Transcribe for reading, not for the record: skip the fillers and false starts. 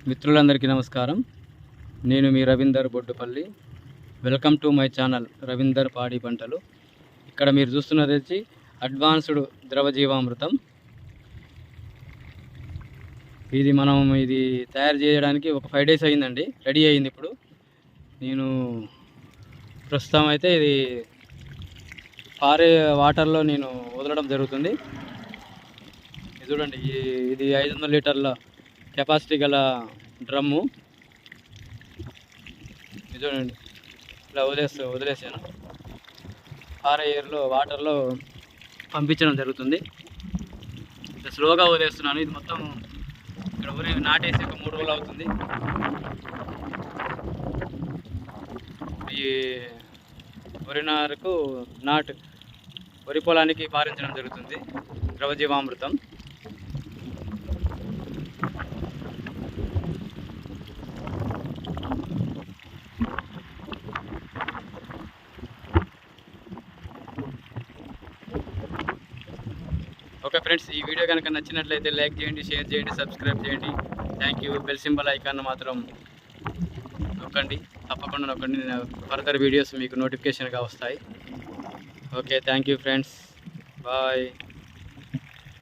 మిత్రులందరికీ నమస్కారం. నేను మీ Ravinder Boddupalli. Welcome to my channel Ravinder పాడి పంటలు. ఇక్కడ మీరు చూస్తున్నది వచ్చి అడ్వాన్స్డ్ ద్రవజీవామృతం. ఇది తయారు చేయడానికి ఒక 5 days అయిందండి. రెడీ అయింది. ఇప్పుడు నేను ప్రస్తుతం అయితే ఇది పారే వాటర్లో నేను వదలడం జరుగుతుంది. ఇది చూడండి, ఇది 500 లీటర్ల కెపాసిటీ గల డ్రమ్ము. ఇది చూడండి, ఇలా వదిలేసాను. పారే ఎయిర్లో వాటర్లో పంపించడం జరుగుతుంది. ఇది స్లోగా వదిలేస్తున్నాను. ఇది మొత్తం ఇక్కడ వరి నాటేసి ఒక 3 రోజులు అవుతుంది. ఈ వరి నారుకు వరి పొలానికి పారించడం జరుగుతుంది ద్రవజీవామృతం. ఓకే ఫ్రెండ్స్, ఈ వీడియో కనుక నచ్చినట్లయితే లైక్ చేయండి, షేర్ చేయండి, సబ్స్క్రైబ్ చేయండి. Thank you. Bell symbol icon మాత్రం నొక్కండి, తప్పకుండా నొక్కండి. ఫర్దర్ వీడియోస్ మీకు నోటిఫికేషన్గా వస్తాయి. Okay, thank you friends. Bye.